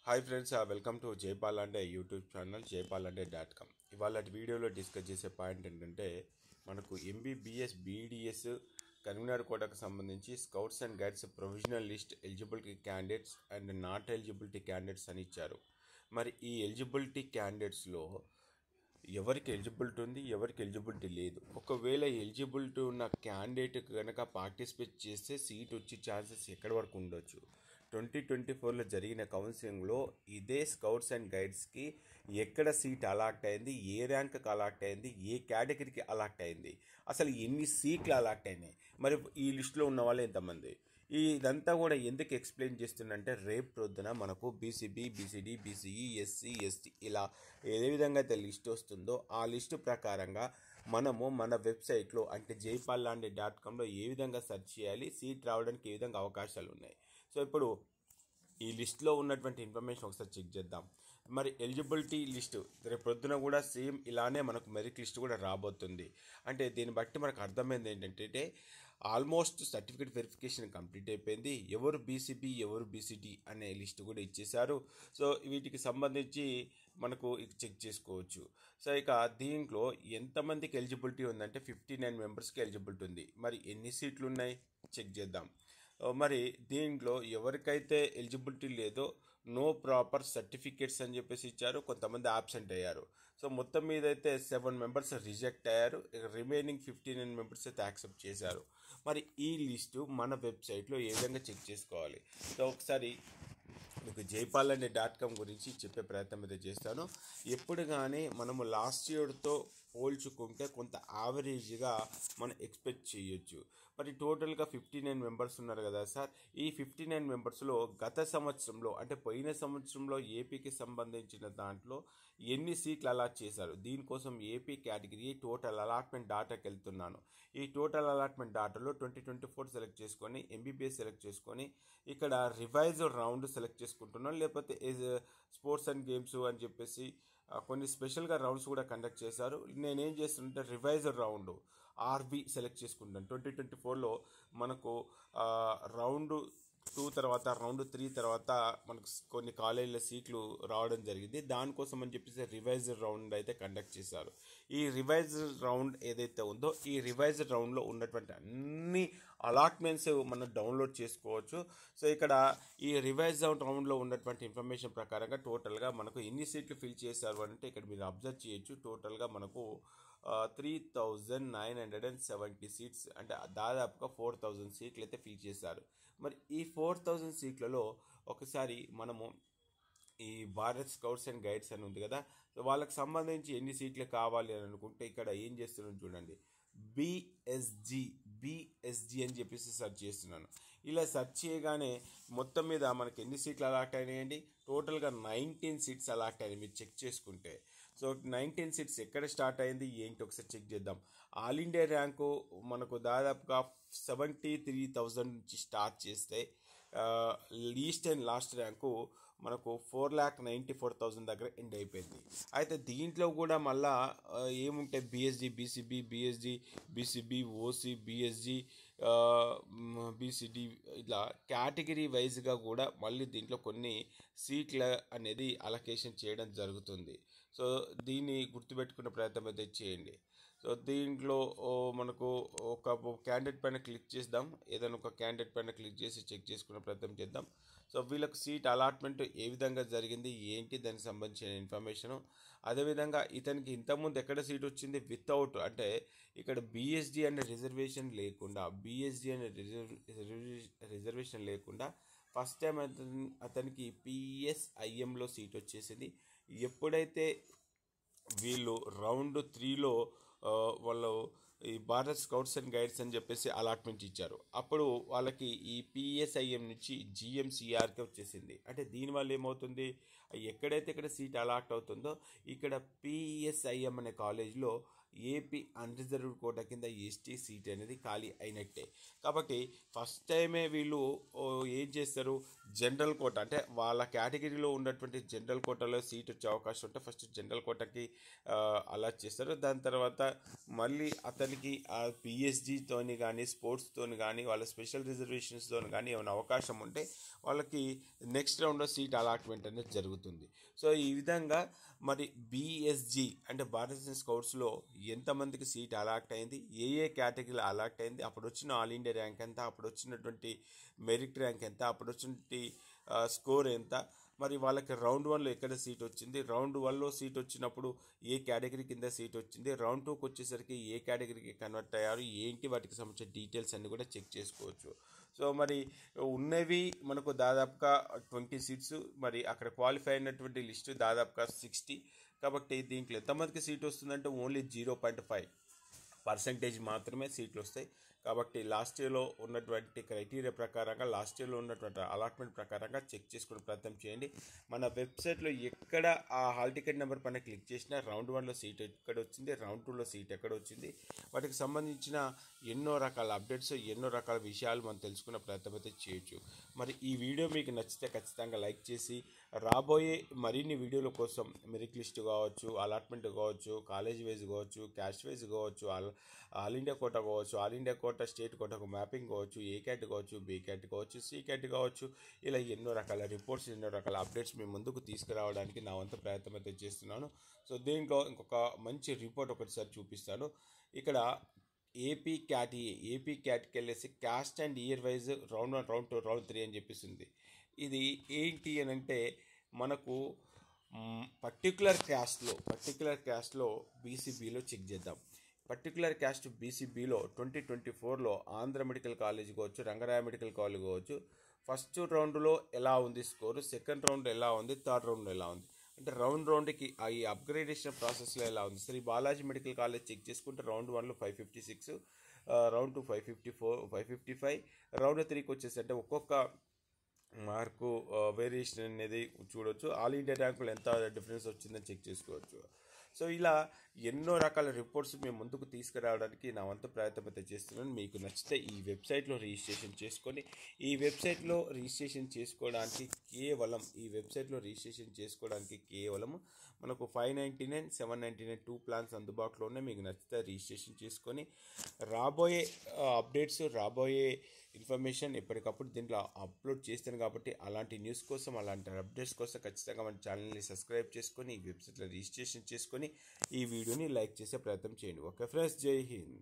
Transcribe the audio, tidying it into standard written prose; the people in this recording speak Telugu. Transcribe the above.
Hi friends, welcome to Jaipal అంటే యూట్యూబ్ ఛానల్ jaypalanday.com. ఇవాళ వీడియోలో డిస్కస్ చేసే పాయింట్ ఏంటంటే మనకు ఎంబీబీఎస్ బీడీఎస్ కన్వీనర్ కోటాకు సంబంధించి scouts and guides provisional list eligibility candidates and not eligibility candidates అని ఇచ్చారు. మరి ఈ ఎలిజిబిలిటీ క్యాండిడేట్స్లో ఎవరికి ఎలిజిబిలిటీ ఉంది, ఎవరికి ఎలిజిబిలిటీ లేదు. ఒకవేళ ఎలిజిబిలిటీ ఉన్న క్యాండిడేట్ కనుక పార్టిసిపేట్ చేస్తే సీట్ వచ్చే ఛాన్సెస్ ఎక్కడి వరకు ఉండొచ్చు. 2024లో జరిగిన కౌన్సిలింగ్లో ఇదే స్కౌట్స్ అండ్ గైడ్స్కి ఎక్కడ సీట్ అలాట్ అయింది, ఏ ర్యాంక్కి అలాట్ అయింది, ఏ కేటగిరీకి అలాట్ అయింది, అసలు ఎన్ని సీట్లు అలాట్ అయినాయి, మరి ఈ లిస్టులో ఉన్న వాళ్ళు ఎంతమంది, ఇదంతా కూడా ఎందుకు ఎక్స్ప్లెయిన్ చేస్తుందంటే రేపు ప్రొద్దున మనకు BCB, BCD, BCE, SC, ST ఇలా ఏ విధంగా అయితే లిస్ట్ వస్తుందో ఆ లిస్టు ప్రకారంగా మనము మన వెబ్సైట్లో అంటే jaypalanday.comలో ఏ విధంగా సెర్చ్ చేయాలి, సీట్ రావడానికి ఏ విధంగా అవకాశాలు ఉన్నాయి. సో ఇప్పుడు ఈ లిస్ట్లో ఉన్నటువంటి ఇన్ఫర్మేషన్ ఒకసారి చెక్ చేద్దాం. మరి ఎలిజిబిలిటీ లిస్టు రేపు పొద్దున కూడా సేమ్ ఇలానే మనకు మెరిట్ లిస్ట్ కూడా రాబోతుంది. అంటే దీన్ని బట్టి మనకు అర్థమైంది ఏంటంటే ఆల్మోస్ట్ సర్టిఫికేట్ వెరిఫికేషన్ కంప్లీట్ అయిపోయింది. ఎవరు బీసీబీ, ఎవరు బీసీడీ అనే లిస్ట్ కూడా ఇచ్చేశారు. సో వీటికి సంబంధించి మనకు చెక్ చేసుకోవచ్చు. సో ఇక దీంట్లో ఎంతమందికి ఎలిజిబిలిటీ ఉందంటే 59 మెంబర్స్కి ఎలిజిబిలిటీ ఉంది. మరి ఎన్ని సీట్లు ఉన్నాయి చెక్ చేద్దాం. మరి దీంట్లో ఎవరికైతే ఎలిజిబిలిటీ లేదో నో ప్రాపర్ సర్టిఫికేట్స్ అని చెప్పేసి ఇచ్చారు. కొంతమంది ఆబ్సెంట్ అయ్యారు. సో మొత్తం మీద అయితే 7 మెంబర్స్ రిజెక్ట్ అయ్యారు. రిమైనింగ్ 59 మెంబర్స్ అయితే యాక్సెప్ట్ చేశారు. మరి ఈ లిస్టు మన వెబ్సైట్లో ఏ విధంగా చెక్ చేసుకోవాలి. సో ఒకసారి మీకు jaypalanday.com గురించి చెప్పే ప్రయత్నం అయితే చేస్తాను. ఎప్పుడు కానీ మనము లాస్ట్ ఇయర్తో పోల్చుకుంటే కొంత యావరేజ్గా మనం ఎక్స్పెక్ట్ చేయొచ్చు. మరి టోటల్గా 59 మెంబర్స్ ఉన్నారు కదా సార్. ఈ 59 మెంబర్స్లో గత సంవత్సరంలో అంటే పోయిన సంవత్సరంలో ఏపీకి సంబంధించిన దాంట్లో ఎన్ని సీట్లు అలాట్ చేశారు, దీనికోసం ఏపీ కేటగిరీ టోటల్ అలాట్మెంట్ డాటాకి వెళ్తున్నాను. ఈ టోటల్ అలాట్మెంట్ డాటాలో 2024 సెలెక్ట్ చేసుకొని ఎంబీబీఎస్ సెలెక్ట్ చేసుకొని ఇక్కడ రివైజ్డ్ రౌండ్ సెలెక్ట్ చేసుకుంటున్నాను. లేకపోతే స్పోర్ట్స్ అండ్ గేమ్స్ అని చెప్పేసి కొన్ని స్పెషల్గా రౌండ్స్ కూడా కండక్ట్ చేశారు. నేనేం చేస్తుంటే రివైజ్డ్ రౌండ్ ఆర్బీ సెలెక్ట్ చేసుకుంటాను. 2024లో మనకు రౌండ్ 2 తర్వాత రౌండ్ 3 తర్వాత మనకు కొన్ని కాలేజీల సీట్లు రావడం జరిగింది. దానికోసం అని చెప్పేసి రివైజ్డ్ రౌండ్ అయితే కండక్ట్ చేశారు. ఈ రివైజ్డ్ రౌండ్ ఏదైతే ఉందో ఈ రివైజ్డ్ రౌండ్లో ఉన్నటువంటి అన్ని అలాట్మెంట్స్ మనం డౌన్లోడ్ చేసుకోవచ్చు. సో ఇక్కడ ఈ రివైజ్డ్ రౌండ్లో ఉన్నటువంటి ఇన్ఫర్మేషన్ ప్రకారంగా టోటల్గా మనకు ఎన్ని సీట్లు ఫిల్ చేశారు అంటే ఇక్కడ మీరు అబ్జర్వ్ చేయొచ్చు. టోటల్గా మనకు 3970 సీట్స్ అంటే దాదాపుగా 4000 సీట్లు అయితే ఫిల్ చేశారు. మరి ఈ 4000 సీట్లలో ఒకసారి మనము ఈ భారత్ స్కౌట్స్ అండ్ గైడ్స్ అని ఉంది కదా, సో వాళ్ళకి సంబంధించి ఎన్ని సీట్లు కావాలి అని అనుకుంటే ఇక్కడ ఏం చేస్తున్నాను చూడండి. బిఎస్జి అని చెప్పేసి సెర్చ్ చేస్తున్నాను. ఇలా సెర్చ్ చేయగానే మొత్తం మీద మనకి ఎన్ని సీట్లు అలాట్ అయినాయండి, టోటల్గా 19 సీట్స్ అలాట్ అయినాయి. మీరు చెక్ చేసుకుంటే సో 19 సీట్స్ ఎక్కడ స్టార్ట్ అయింది ఏంటి ఒకసారి చెక్ చేద్దాం. ఆల్ ఇండియా ర్యాంకు మనకు దాదాపుగా 73,000 నుంచి స్టార్ట్ చేస్తే లీస్ట్ అండ్ లాస్ట్ ర్యాంకు మనకు 4,94,000 దగ్గర ఎండ్ అయిపోయింది. అయితే దీంట్లో కూడా మళ్ళా ఏముంటాయి BSG, BCB, BSG, BCB, OC, BSG, BCD ఇలా కేటగిరీ వైజ్గా కూడా మళ్ళీ దీంట్లో కొన్ని సీట్ల అనేది అలొకేషన్ చేయడం జరుగుతుంది. సో దీన్ని గుర్తుపెట్టుకునే ప్రయత్నం అయితే చేయండి. సో దీంట్లో మనకు ఒక క్యాండిడేట్ పైన క్లిక్ చేద్దాం. ఏదైనా ఒక క్యాండిడేట్ పైన క్లిక్ చేసి చెక్ చేసుకునే ప్రయత్నం చేద్దాం. సో వీళ్ళకు సీట్ అలాట్మెంట్ ఏ విధంగా జరిగింది ఏంటి దానికి సంబంధించిన ఇన్ఫర్మేషను. అదేవిధంగా ఇతనికి ఇంతకుముందు ఎక్కడ సీట్ వచ్చింది వితౌట్ అంటే ఇక్కడ బిఎస్డి అనే రిజర్వేషన్ లేకుండా ఫస్ట్ టైం అతనికి పిఎస్ఐఎంలో సీట్ వచ్చేసింది. ఎప్పుడైతే వీళ్ళు రౌండ్ 3లో వాళ్ళు ఈ భారత్ స్కౌట్స్ అండ్ గైడ్స్ అని చెప్పేసి అలాట్మెంట్ ఇచ్చారు, అప్పుడు వాళ్ళకి ఈ పిఎస్ఐఎం నుంచి జిఎంసిఆర్కి వచ్చేసింది. అంటే దీనివల్ల ఏమవుతుంది, ఎక్కడైతే ఇక్కడ సీట్ అలాట్ అవుతుందో ఇక్కడ పిఎస్ఐఎం అనే కాలేజ్లో ఏపీ అన్రిజర్వ్డ్ కోటా కింద ఎస్టీ సీట్ అనేది ఖాళీ అయినట్టే. కాబట్టి ఫస్ట్ టైమే వీళ్ళు ఏం చేస్తారు, జనరల్ కోటా అంటే వాళ్ళ కేటగిరీలో ఉన్నటువంటి జనరల్ కోటాలో సీట్ వచ్చే అవకాశం ఉంటే ఫస్ట్ జనరల్ కోటాకి అలాట్ చేస్తారు. దాని తర్వాత మళ్ళీ అతనికి పిఎస్జితోని కానీ స్పోర్ట్స్తోని కానీ వాళ్ళ స్పెషల్ రిజర్వేషన్స్తో కానీ ఏమైనా అవకాశం ఉంటే వాళ్ళకి నెక్స్ట్ రౌండ్లో సీట్ అలాట్మెంట్ అనేది జరుగుతుంది. సో ఈ విధంగా మరి బిఎస్జి అంటే భారతదేశ స్కౌట్స్లో ఎంతమందికి సీట్ అలాట్ అయింది, ఏ కేటగిరీలో అలాట్ అయింది, అప్పుడు వచ్చిన ఆల్ ఇండియా ర్యాంక్ ఎంత, అప్పుడు వచ్చినటువంటి మెరిట్ ర్యాంక్ ఎంత, అప్పుడు వచ్చినటువంటి స్కోర్ ఎంత, మరి వాళ్ళకి రౌండ్ 1లో ఎక్కడ సీట్ వచ్చింది, రౌండ్ 1లో సీట్ వచ్చినప్పుడు ఏ కేటగిరీ కింద సీట్ వచ్చింది, రౌండ్ 2కి వచ్చేసరికి ఏ కేటగిరీకి కన్వర్ట్ అయ్యారు ఏంటి, వాటికి సంబంధించిన డీటెయిల్స్ అన్నీ కూడా చెక్ చేసుకోవచ్చు. సో మరి ఉన్నవి మనకు దాదాపుగా 20 సీట్స్, మరి అక్కడ క్వాలిఫై అయినటువంటి లిస్టు దాదాపుగా 60. కాబట్టి దీంట్లో ఎంతమందికి సీట్ వస్తుందంటే ఓన్లీ 0.5% మాత్రమే సీట్లు వస్తాయి. కాబట్టి లాస్ట్ ఇయర్లో ఉన్నటువంటి క్రైటీరియా ప్రకారంగా, లాస్ట్ ఇయర్లో ఉన్నటువంటి అలాట్మెంట్ ప్రకారంగా చెక్ చేసుకునే ప్రయత్నం చేయండి. మన వెబ్సైట్లో ఎక్కడ ఆ హాల్ టికెట్ నెంబర్ పైన క్లిక్ చేసినా రౌండ్ 1లో సీట్ ఎక్కడ వచ్చింది, రౌండ్ 2లో సీట్ ఎక్కడ వచ్చింది, వాటికి సంబంధించిన ఎన్నో రకాల అప్డేట్స్, ఎన్నో రకాల విషయాలు మనం తెలుసుకునే ప్రయత్నం అయితే చేయొచ్చు. మరి ఈ వీడియో మీకు నచ్చితే ఖచ్చితంగా లైక్ చేసి రాబోయే మరిన్ని వీడియోల కోసం మెరిట్ లిస్ట్ కావచ్చు, అలాట్మెంట్ కావచ్చు, కాలేజ్ వైజ్ కావచ్చు, క్యాస్ట్ వైజ్ కావచ్చు, ఆల్ ఇండియా కోటా కావచ్చు, ఆల్ ఇండియా కోటా స్టేట్ కోటాకు మ్యాపింగ్ కావచ్చు, ఏ క్యాట్ కావచ్చు, బి క్యాట్ కావచ్చు, సి క్యాట్ కావచ్చు, ఇలా ఎన్నో రకాల రిపోర్ట్స్, ఎన్నో రకాల అప్డేట్స్ మీ ముందుకు తీసుకురావడానికి నా వంతు ప్రయత్నం అయితే చేస్తున్నాను. సో దీంట్లో ఇంకొక మంచి రిపోర్ట్ ఒకటిసారి చూపిస్తాను. ఇక్కడ ఏపీ క్యాట్కి వెళ్ళేసి caste and year wise round 1, round 2, round 3 అని చెప్పిస్తుంది. ఇది ఏంటి అని అంటే మనకు పర్టికులర్ క్యాస్ట్లో బీసీబీలో చెక్ చేద్దాం. పర్టికులర్ క్యాస్ట్ బీసీబీలో 2024లో ఆంధ్ర మెడికల్ కాలేజ్ కావచ్చు, రంగరాయ మెడికల్ కాలేజ్ కావచ్చు, ఫస్ట్ రౌండ్లో ఎలా ఉంది స్కోరు, సెకండ్ రౌండ్ ఎలా ఉంది, థర్డ్ రౌండ్లో ఎలా ఉంది, అంటే రౌండ్కి ఈ అప్గ్రేడేషన్ ప్రాసెస్లో ఎలా ఉంది. Shri Balaji medical college check చేసుకుంటే రౌండ్ 1లో 556, రౌండ్ 2 554, 555, రౌండ్ 3కి వచ్చేసి అంటే ఒక్కొక్క మార్కు వేరియేషన్ అనేది చూడవచ్చు. ఆల్ ఇండియా ర్యాంకులు ఎంత డిఫరెన్స్ వచ్చిందని చెక్ చేసుకోవచ్చు. సో ఇలా ఎన్నో రకాల రిపోర్ట్స్ మేము ముందుకు తీసుకురావడానికి నా వంతు ప్రయత్నం అయితే చేస్తున్నాను. మీకు నచ్చితే ఈ వెబ్సైట్లో రిజిస్ట్రేషన్ చేసుకొని, ఈ వెబ్సైట్లో రిజిస్ట్రేషన్ చేసుకోవడానికి కేవలం మనకు 599, 799 2 ప్లాన్స్ అందుబాటులో ఉన్నాయి. మీకు నచ్చితే రిజిస్ట్రేషన్ చేసుకొని రాబోయే అప్డేట్స్, రాబోయే ఇన్ఫర్మేషన్ ఎప్పటికప్పుడు దీంట్లో అప్లోడ్ చేస్తాను. కాబట్టి అలాంటి న్యూస్ కోసం, అలాంటి అప్డేట్స్ కోసం ఖచ్చితంగా మన ఛానల్ని సబ్స్క్రైబ్ చేసుకొని, ఈ వెబ్సైట్లో రిజిస్ట్రేషన్ చేసుకొని ఈ వీడియోని లైక్ చేసే ప్రయత్నం చేయండి. ఓకే ఫ్రెండ్స్, జై హింద్.